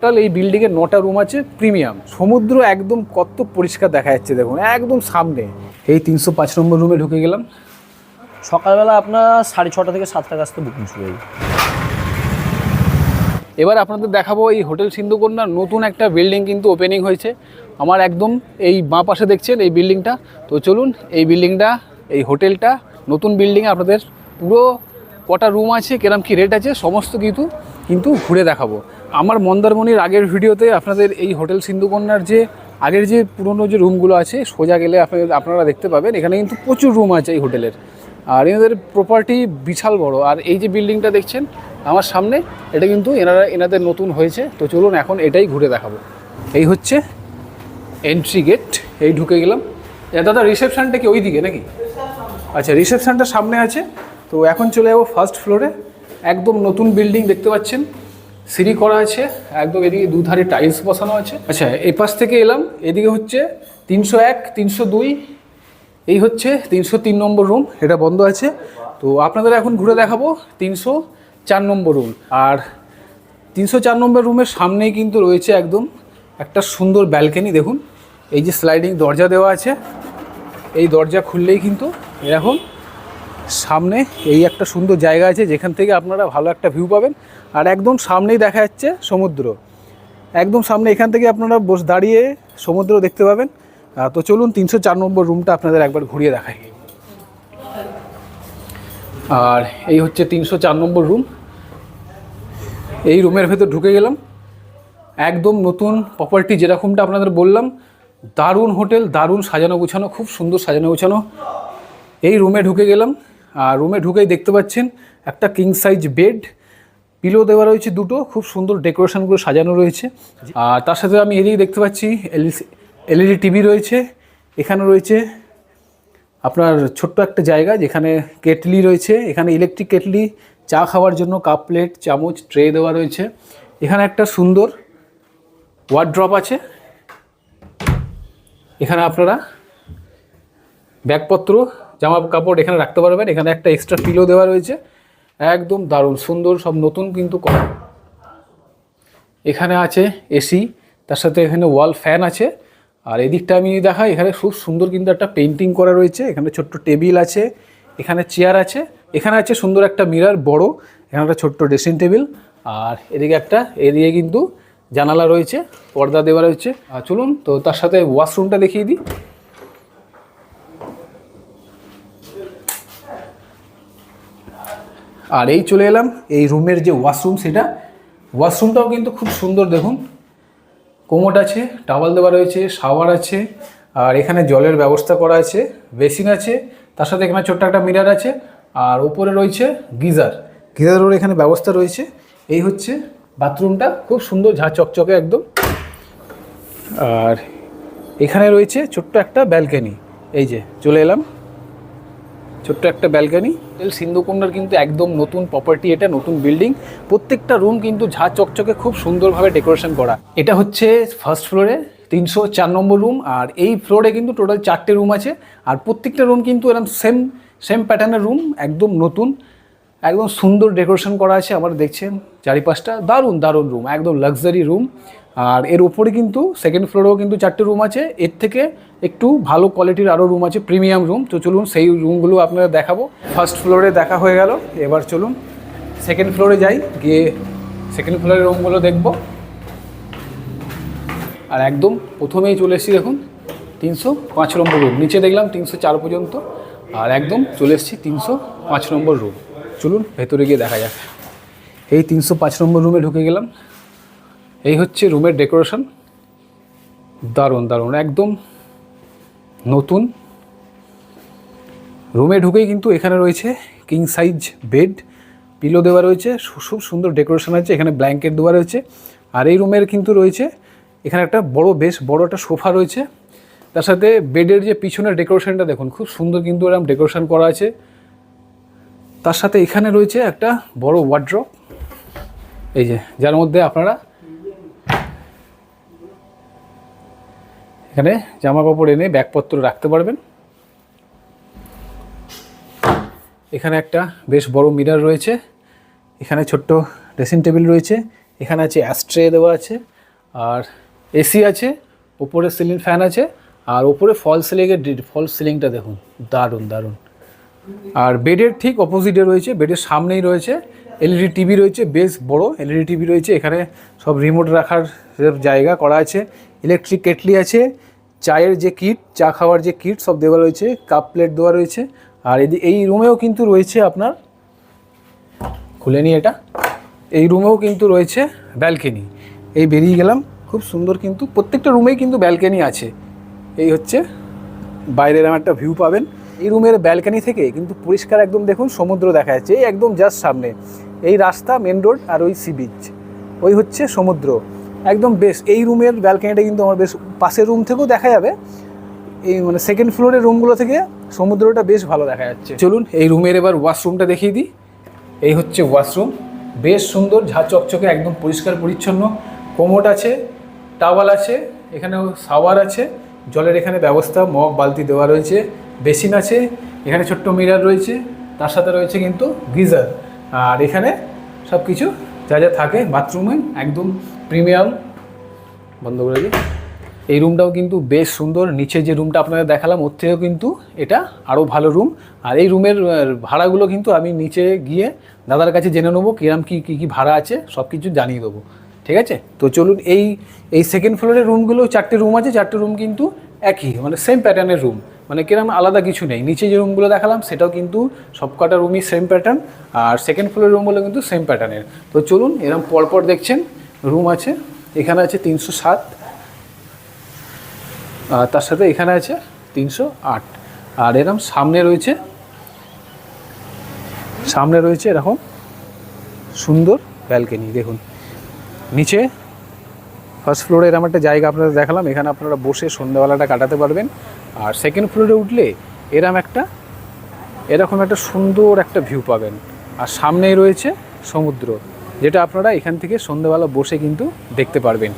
Total এই বিল্ডিংয়ে 9টা room আছে প্রিমিয়াম। সমুদ্র একদম কত পরিষ্কার দেখা যাচ্ছে দেখুন, একদম সামনে। এই 305 নম্বর রুমে ঢুকে গেলাম। সকালবেলা আপনার 6:30 থেকে 7টার কাছ থেকে বুকিং শুরু হয়ে যায়। এবার আপনাদের দেখাবো এই হোটেল সিন্ধুকন্যার নতুন একটা বিল্ডিং কিন্তু ওপেনিং হয়েছে আমার একদম এই বাঁ পাশে দেখছেন এই বিল্ডিংটা। তো চলুন এই বিল্ডিংটা, এই হোটেলটা নতুন বিল্ডিংয়ে আপনাদের পুরো কটা রুম আছে, কিরম কী রেট আছে সমস্ত কিন্তু ঘুরে দেখাবো। আমার মন্দারমণির আগের ভিডিওতে আপনাদের এই হোটেল সিন্ধুকন্যার যে আগের যে পুরনো যে রুমগুলো আছে সোজা গেলে আপনারা দেখতে পাবেন এখানে কিন্তু প্রচুর রুম আছে এই হোটেলের। আর এনাদের প্রপার্টি বিশাল বড়। আর এই যে বিল্ডিংটা দেখছেন আমার সামনে, এটা কিন্তু এনাদের নতুন হয়েছে। তো চলুন এখন এটাই ঘুরে দেখাবো। এই হচ্ছে এন্ট্রি গেট, এই ঢুকে গেলাম। দাদা রিসেপশানটা কি ওই দিকে নাকি? আচ্ছা, রিসেপশানটা সামনে আছে। তো এখন চলে যাবো ফার্স্ট ফ্লোরে। একদম নতুন বিল্ডিং দেখতে পাচ্ছেন, সিঁড়ি করা আছে একদম, এদিকে দুধারে টাইলস বসানো আছে। আচ্ছা, এই পাশ থেকে এলাম, এদিকে হচ্ছে 301, 302, এই হচ্ছে 303 নম্বর রুম, এটা বন্ধ আছে। তো আপনাদের এখন ঘুরে দেখাবো 304 নম্বর রুম। আর 304 নম্বর রুমের সামনেই কিন্তু রয়েছে একদম একটা সুন্দর ব্যালকনি। দেখুন এই যে স্লাইডিং দরজা দেওয়া আছে, এই দরজা খুললেই কিন্তু এরকম সামনে এই একটা সুন্দর জায়গা আছে যেখান থেকে আপনারা ভালো একটা ভিউ পাবেন। আর একদম সামনেই দেখা যাচ্ছে সমুদ্র, একদম সামনে, এখান থেকে আপনারা দাঁড়িয়ে সমুদ্র দেখতে পাবেন। তো চলুন 304 নম্বর রুমটা আপনাদের একবার ঘুরিয়ে দেখাই। আর এই হচ্ছে 304 নম্বর রুম। এই রুমের ভেতর ঢুকে গেলাম, একদম নতুন প্রপার্টি যেরকমটা আপনাদের বললাম, দারুণ হোটেল, দারুণ সাজানো গুছানো, খুব সুন্দর সাজানো গুছানো। এই রুমে ঢুকে গেলাম। আর রুমে ঢুকেই দেখতে পাচ্ছেন একটা কিং সাইজ বেড, পিলো দেওয়া রয়েছে দুটো, খুব সুন্দর ডেকোরেশনগুলো সাজানো রয়েছে। আর তার সাথে আমি এদিকে দেখতে পাচ্ছি এলইডি টিভি রয়েছে। এখানে রয়েছে আপনার ছোট্ট একটা জায়গা যেখানে কেটলি রয়েছে, এখানে ইলেকট্রিক কেটলি, চা খাওয়ার জন্য কাপ প্লেট চামচ ট্রে দেওয়া রয়েছে। এখানে একটা সুন্দর ওয়ার্ড্রপ আছে, এখানে আপনারা ব্যাগপত্র জামা কাপড় এখানে রাখতে পারবেন। এখানে একটা এক্সট্রা পিলো দেওয়া রয়েছে, একদম দারুণ সুন্দর, সব নতুন কিন্তু করা। এখানে আছে এসি, তার সাথে এখানে ওয়াল ফ্যান আছে। আর এদিকটা আমি দেখাই, এখানে খুব সুন্দর কিন্তু একটা পেন্টিং করা রয়েছে। এখানে ছোট্ট টেবিল আছে, এখানে চেয়ার আছে, এখানে আছে সুন্দর একটা মিরর বড়, এখানে একটা ছোট্ট ড্রেসিং টেবিল। আর এদিকে কিন্তু জানালা রয়েছে, পর্দা দেওয়া রয়েছে। আর চলুন তো তার সাথে ওয়াশরুমটা দেখিয়ে দিই। আর এই চলে এলাম এই রুমের যে ওয়াশরুম, ওয়াশরুমটাও কিন্তু খুব সুন্দর। দেখুন কোমোড আছে, টাওয়াল দেওয়া রয়েছে, শাওয়ার আছে, আর এখানে জলের ব্যবস্থা করা আছে, বেসিন আছে, তার সাথে এখানে ছোট্ট একটা মিরর আছে। আর উপরে রয়েছে গিজারের এখানে ব্যবস্থা রয়েছে। এই হচ্ছে বাথরুমটা, খুব সুন্দর ঝাঁ চকচকে একদম। আর এখানে রয়েছে ছোট্ট একটা ব্যালকনি, এই যে চলে এলাম, ছোট্ট একটা ব্যালকনি। হোটেল সিন্ধুকন্যার কিন্তু একদম নতুন প্রপার্টি, এটা নতুন বিল্ডিং, প্রত্যেকটা রুম কিন্তু ঝাঁ চকচকে খুব সুন্দরভাবে ডেকোরেশন করা। এটা হচ্ছে ফার্স্ট ফ্লোরে 304 নম্বর রুম। আর এই ফ্লোরে কিন্তু টোটাল 4টে রুম আছে। আর প্রত্যেকটা রুম কিন্তু এরকম সেম প্যাটার্নের রুম, একদম নতুন, একদম সুন্দর ডেকোরেশন করা আছে। আমরা দেখছেন চারিপাশটা দারুণ দারুণ রুম, একদম লাক্সারি রুম। আর এর উপরে কিন্তু সেকেন্ড ফ্লোরেও কিন্তু 4টে রুম আছে, এর থেকে একটু ভালো কোয়ালিটির আরও রুম আছে, প্রিমিয়াম রুম। তো চলুন সেই রুমগুলো আপনাদের দেখাবো। ফার্স্ট ফ্লোরে দেখা হয়ে গেল, এবার চলুন সেকেন্ড ফ্লোরে যাই, গিয়ে সেকেন্ড ফ্লোরের রুমগুলো দেখব। আর একদম প্রথমেই চলে এসেছি, দেখুন 305 নম্বর রুম, নিচে দেখলাম 304 পর্যন্ত, আর একদম চলে এসেছি 305 নম্বর রুম। চলুন ভেতরে গিয়ে দেখা যাক। এই 305 নম্বর রুমে ঢুকে গেলাম। এই হচ্ছে রুমের ডেকোরেশন, দারুণ দারুণ, একদম নতুন। রুমে ঢুকেই কিন্তু এখানে রয়েছে কিং সাইজ বেড, পিলো দেওয়া রয়েছে, খুব সুন্দর ডেকোরেশন আছে, এখানে ব্ল্যাঙ্কেট দেওয়া রয়েছে। আর এই রুমের কিন্তু রয়েছে এখানে একটা বেশ বড় একটা সোফা রয়েছে, তার সাথে বেডের যে পিছনের ডেকোরেশনটা দেখুন, খুব সুন্দর কিন্তু এরকম ডেকোরেশন করা আছে। তার সাথে এখানে রয়েছে একটা বড় ওয়ার্ড্রপ, এই যে যার মধ্যে আপনারা এখানে জামা কাপড় এনে ব্যাগপত্র রাখতে পারবেন। এখানে একটা বেশ বড় মিরর রয়েছে, এখানে ছোট্ট ড্রেসিং টেবিল রয়েছে, এখানে আছে অ্যাস্ট্রে দেওয়া আছে, আর এসি আছে, ওপরে সিলিং ফ্যান আছে, আর ওপরে ফল সিলিংটা দেখুন, দারুণ দারুণ। আর বেডের ঠিক অপোজিটে রয়েছে, বেডের সামনেই রয়েছে এলইডি টিভি রয়েছে, বেশ বড় এলইডি টিভি রয়েছে। এখানে সব রিমোট রাখার জায়গা করা আছে, ইলেকট্রিক কেটলি আছে, চায়ের যে কিট, চা খাওয়ার যে কিট সব দেওয়া রয়েছে, কাপ প্লেট দেওয়া রয়েছে। আর এই রুমেও কিন্তু রয়েছে আপনার, খুলে নিই এটা, এই রুমেও কিন্তু রয়েছে ব্যালকনি। এই বেরিয়ে গেলাম, খুব সুন্দর কিন্তু প্রত্যেকটা রুমেই কিন্তু ব্যালকনি আছে। এই হচ্ছে বাইরের একটা ভিউ পাবেন। এই রুমের ব্যালকনি থেকে কিন্তু পরিষ্কার একদম দেখুন সমুদ্র দেখা যাচ্ছে, এই একদম জাস্ট সামনে। এই রাস্তা, মেন রোড, আর ওই সি বিচ, ওই হচ্ছে সমুদ্র, একদম বেশ। এই রুমের ব্যালকনিটা কিন্তু আমার বেশ, পাশের রুম থেকেও দেখা যাবে, এই মানে সেকেন্ড ফ্লোরের রুমগুলো থেকে সমুদ্রটা বেশ ভালো দেখা যাচ্ছে। চলুন এই রুমের এবার ওয়াশরুমটা দেখিয়ে দিই। এই হচ্ছে ওয়াশরুম, বেশ সুন্দর, ঝাঁ চকচকে, একদম পরিষ্কার পরিচ্ছন্ন। কোমোড আছে, টাওয়াল আছে, এখানেও শাওয়ার আছে, জলের এখানে ব্যবস্থা, মগ বালতি দেওয়া রয়েছে, বেসিন আছে, এখানে ছোট্ট মিরার রয়েছে, তার সাথে রয়েছে কিন্তু গিজার। আর এখানে সব কিছু যা যা থাকে বাথরুমে একদম প্রিমিয়াম। বন্ধ করে দিই। এই রুমটাও কিন্তু বেশ সুন্দর, নিচে যে রুমটা আপনাদের দেখালাম ওর থেকেও কিন্তু এটা আরও ভালো রুম। আর এই রুমের ভাড়াগুলো কিন্তু আমি নিচে গিয়ে দাদার কাছে জেনে নেবো কিরম কী ভাড়া আছে, সব কিছু জানিয়ে দেবো, ঠিক আছে? তো চলুন, এই সেকেন্ড ফ্লোরের রুমগুলো 4টে রুম আছে, 4টে রুম কিন্তু একই, মানে সেম প্যাটার্নের রুম, মানে কিরম আলাদা কিছু নেই। নিচে যে রুমগুলো দেখালাম সেটাও কিন্তু সবকটা রুমই সেম প্যাটার্ন, আর সেকেন্ড ফ্লোরের রুমগুলো কিন্তু সেম প্যাটার্নের। তো চলুন, এরকম পরপর দেখছেন রুম আছে। এখানে আছে 307, তার সাথে এখানে আছে 308, আর এরকম সামনে রয়েছে এরকম সুন্দর ব্যালকনি। দেখুন নিচে ফার্স্ট ফ্লোরে এরকম একটা জায়গা আপনাদের দেখালাম, এখানে আপনারা বসে সন্ধ্যাবেলাটা কাটাতে পারবেন। আর সেকেন্ড ফ্লোরে উঠলে এরকম একটা সুন্দর একটা ভিউ পাবেন, আর সামনেই রয়েছে সমুদ্র, যেটা আপনারা এখান থেকে সন্ধ্যাবেলা বসে কিন্তু দেখতে পারবেন।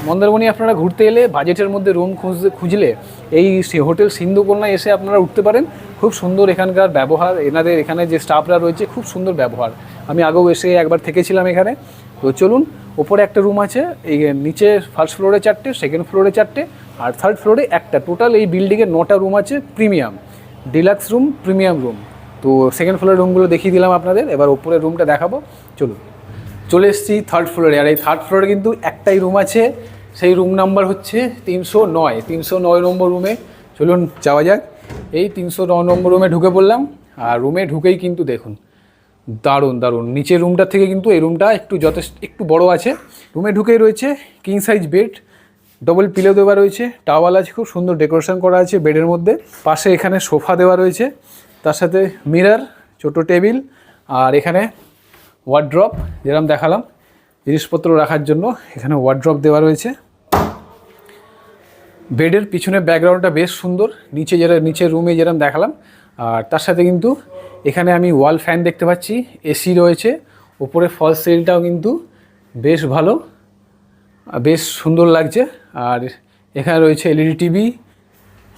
মন্দারমণি আপনারা ঘুরতে এলে বাজেটের মধ্যে রুম খুঁজলে এই হোটেল সিন্ধুকন্যায় এসে আপনারা উঠতে পারেন। খুব সুন্দর এখানকার ব্যবহার, এনাদের এখানে যে স্টাফরা রয়েছে খুব সুন্দর ব্যবহার। আমি আগেও এসে একবার থেকেছিলাম এখানে। তো চলুন, ওপরে একটা রুম আছে, এই নিচে ফার্স্ট ফ্লোরে 4টে, সেকেন্ড ফ্লোরে 4টে, আর থার্ড ফ্লোরে একটা। টোটাল এই বিল্ডিংয়ে 9টা রুম আছে, premium deluxe room, premium room. তো সেকেন্ড ফ্লোরের রুমগুলো দেখিয়ে দিলাম আপনাদের, এবার ওপরের রুমটা দেখাবো। চলুন, চলে এসেছি থার্ড ফ্লোরে। আর এই থার্ড ফ্লোরে কিন্তু একটাই রুম আছে, সেই রুম নাম্বার হচ্ছে 309 নম্বর রুমে। চলুন যাওয়া যাক। এই 309 নম্বর রুমে ঢুকে পড়লাম, আর রুমে ঢুকেই কিন্তু দেখুন দারুণ দারুণ। নিচের রুমটা থেকে কিন্তু এই রুমটা একটু বড় আছে। রুমে ঢুকেই রয়েছে king size bed, double pillow দেওয়া রয়েছে, টাওয়াল আছে, খুব সুন্দর ডেকোরেশন করা আছে বেডের মধ্যে। পাশে এখানে সোফা দেওয়া রয়েছে, তার সাথে মিরর, ছোটো টেবিল, আর এখানে ওয়ার্ড্রপ যেরকম দেখালাম জিনিসপত্র রাখার জন্য, এখানে ওয়ার্ড্রপ দেওয়া রয়েছে। বেডের পিছনে ব্যাকগ্রাউন্ডটা বেশ সুন্দর, নিচের রুমে যেরকম দেখালাম। আর তার সাথে কিন্তু এখানে আমি ওয়াল ফ্যান দেখতে পাচ্ছি, এসি রয়েছে, ওপরে ফল সিলটাও কিন্তু বেশ ভালো, বেশ সুন্দর লাগছে। আর এখানে রয়েছে এলইডি টিভি,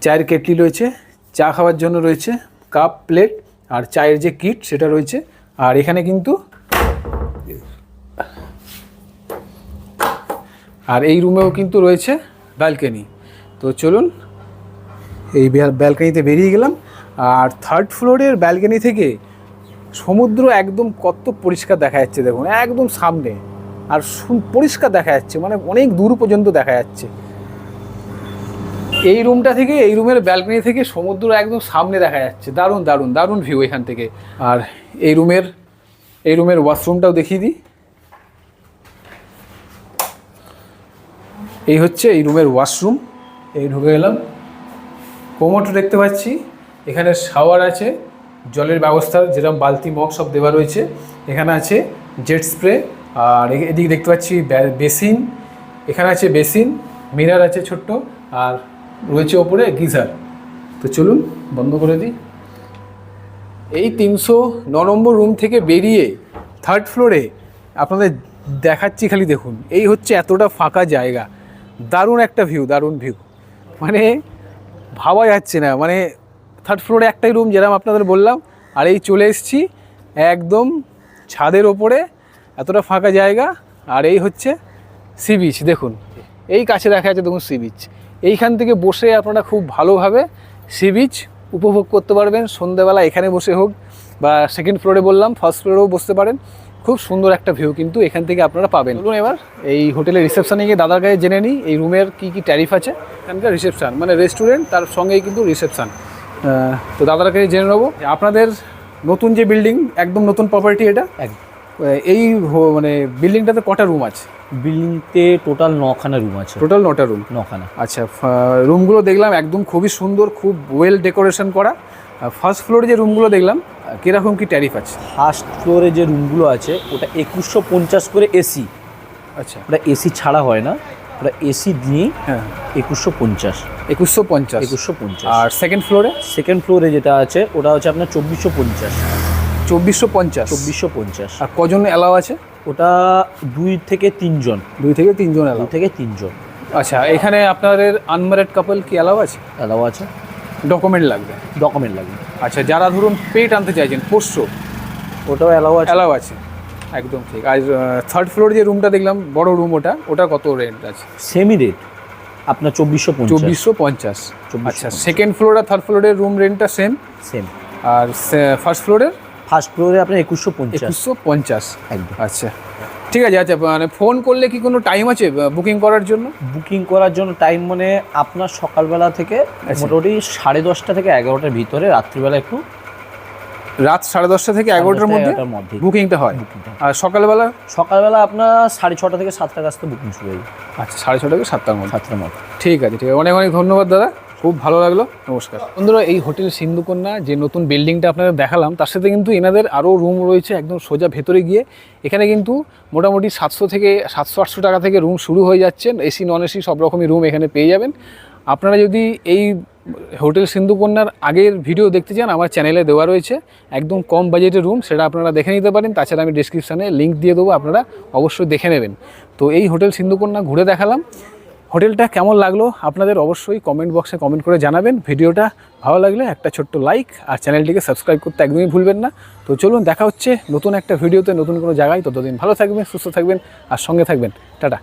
চায়ের কেটলি রয়েছে, চা খাওয়ার জন্য রয়েছে কাপ প্লেট, আর চায়ের যে কিট সেটা রয়েছে। আর এখানে কিন্তু আর এই রুমেও কিন্তু রয়েছে ব্যালকনি। তো চলুন, এই ব্যালকনিতে বেরিয়ে গেলাম। আর থার্ড ফ্লোরের ব্যালকনি থেকে সমুদ্র একদম কত পরিষ্কার দেখা যাচ্ছে দেখুন, একদম সামনে, আর পরিষ্কার দেখা যাচ্ছে, মানে অনেক দূর পর্যন্ত দেখা যাচ্ছে। এই রুমটা থেকে, এই রুমের ব্যালকনি থেকে সমুদ্র একদম সামনে দেখা যাচ্ছে, দারুণ দারুণ দারুণ ভিউ এখান থেকে। আর এই রুমের ওয়াশরুমটাও দেখিয়ে দিই। এই হচ্ছে এই রুমের ওয়াশরুম। এই ঢুকে গেলাম, কোমোড দেখতে পাচ্ছি, এখানে শাওয়ার আছে, জলের ব্যবস্থা যেরকম বালতি মগ সব দেওয়া রয়েছে। এখানে আছে জেট স্প্রে, আর এদিকে দেখতে পাচ্ছি বেসিন, এখানে আছে বেসিন, মিরর আছে ছোট্ট, আর রয়েছে ওপরে গিজার। তো চলুন বন্ধ করে দিই। এই 309 নম্বর রুম থেকে বেরিয়ে থার্ড ফ্লোরে আপনাদের দেখাচ্ছি, খালি দেখুন, এই হচ্ছে এতটা ফাঁকা জায়গা, দারুণ একটা ভিউ, দারুণ ভিউ, মানে ভাবা যাচ্ছে না। মানে থার্ড ফ্লোরে একটাই রুম যেরকম আপনাদের বললাম, আর এই চলে এসেছি একদম ছাদের ওপরে এতটা ফাঁকা জায়গা, আর এই হচ্ছে সি বিচ। দেখুন এই কাছে দেখা যাচ্ছে, দেখুন সি বিচ। এইখান থেকে বসে আপনারা খুব ভালোভাবে সি বিচ উপভোগ করতে পারবেন সন্ধ্যেবেলা, এখানে বসে হোক বা সেকেন্ড ফ্লোরে বললাম, ফার্স্ট ফ্লোরেও বসতে পারেন। খুব সুন্দর একটা ভিউ কিন্তু এখান থেকে আপনারা পাবেন। চলুন এবার এই হোটেলের রিসেপশনে গিয়ে দাদার কাছে জেনে নিই এই রুমের কী কী ট্যারিফ আছে। এখানকার রিসেপশান মানে রেস্টুরেন্ট, তার সঙ্গেই কিন্তু রিসেপশান। তো দাদার কাছে জেনে নেবো আপনাদের নতুন যে বিল্ডিং, একদম নতুন প্রপার্টি এটা, এই মানে বিল্ডিংটাতে কটা রুম আছে? বিল্ডিংতে টোটাল 9খানা রুম আছে। টোটাল 9টা রুম। 9খানা। আচ্ছা, রুমগুলো দেখলাম একদম খুবই সুন্দর, খুব ওয়েল ডেকোরেশন করা। ফার্স্ট ফ্লোরে যে রুমগুলো দেখলাম কীরকম কী ট্যারিফ আছে? ফার্স্ট ফ্লোরে যে রুমগুলো আছে ওটা 2150 করে এসি। আচ্ছা, ওটা এসি ছাড়া হয় না, ওটা এসি দিয়েই। হ্যাঁ, 2150। 2150। 2150। আর সেকেন্ড ফ্লোরে? সেকেন্ড ফ্লোরে যেটা আছে ওটা হচ্ছে আপনার 2450। 2450। 2450। আর কজন অ্যালাউ আছে? ওটা 2 থেকে 3 জন। 2 থেকে 3 জন অ্যালাউ। 2 থেকে 3 জন। আচ্ছা, এখানে আপনাদের আনম্যারিড কাপল কি অ্যালাউ আছে? অ্যালাউ আছে। ডকুমেন্ট লাগবে? ডকুমেন্ট লাগবে। আচ্ছা, যারা ধরুন পেট আনতে চাইছেন, পোষ্য, ওটাও অ্যালাউ আছে। অ্যালাউ আছে, একদম ঠিক। আর থার্ড ফ্লোর যে রুমটা দেখলাম, বড় রুম, ওটা কত রেন্ট আছে? সেমি রেট আপনার 2450। 2450। আচ্ছা, সেকেন্ড ফ্লোর আর থার্ড ফ্লোরের রুম রেন্টটা সেম? সেম। আর ফার্স্ট ফ্লোরের? ফার্স্ট ফ্লোরে আপনার 2150। 2150 একদম। আচ্ছা ঠিক আছে। আচ্ছা, মানে ফোন করলে কি কোনো টাইম আছে বুকিং করার জন্য? বুকিং করার জন্য টাইম মানে আপনার সকালবেলা থেকে মোটামুটি 10:30 থেকে 11টার ভিতরে, রাত্রিবেলা একটু রাত 10:30 থেকে 11টার মধ্যে বুকিংটা হয়। আর সকালবেলা আপনার 6:30 থেকে 7টার কাছ থেকে বুকিং শুরু হয়। আচ্ছা, 6:30 থেকে 7টার মধ্যে। 7টার মধ্যে। ঠিক আছে, ঠিক আছে। অনেক অনেক ধন্যবাদ দাদা, খুব ভালো লাগলো। নমস্কার বন্ধুরা, এই হোটেল সিন্ধুকন্যা যে নতুন বিল্ডিংটা আপনাদের দেখালাম, তার সাথে কিন্তু এনাদের আরও রুম রয়েছে একদম সোজা ভেতরে গিয়ে। এখানে কিন্তু মোটামুটি 700 থেকে 700-800 টাকা থেকে রুম শুরু হয়ে যাচ্ছেন। এসি নন এসি সব রকমই রুম এখানে পেয়ে যাবেন। আপনারা যদি এই হোটেল সিন্ধুকন্যার আগের ভিডিও দেখতে চান, আমার চ্যানেলে দেওয়া রয়েছে একদম কম বাজেটের রুম, সেটা আপনারা দেখে নিতে পারেন। তাছাড়া আমি ডিসক্রিপশানে লিঙ্ক দিয়ে দেবো, আপনারা অবশ্যই দেখে নেবেন। তো এই হোটেল সিন্ধুকন্যা ঘুরে দেখালাম। হোটেলটা কেমন লাগলো আপনাদের অবশ্যই কমেন্ট বক্সে কমেন্ট করে জানাবেন। ভিডিওটা ভালো লাগলে একটা ছোট্ট লাইক আর চ্যানেলটিকে সাবস্ক্রাইব করতে একদমই ভুলবেন না। তো চলুন, দেখা হচ্ছে নতুন একটা ভিডিওতে, নতুন কোনো জায়গায়। ততদিন ভালো থাকবেন, সুস্থ থাকবেন আর সঙ্গে থাকবেন। টাটা।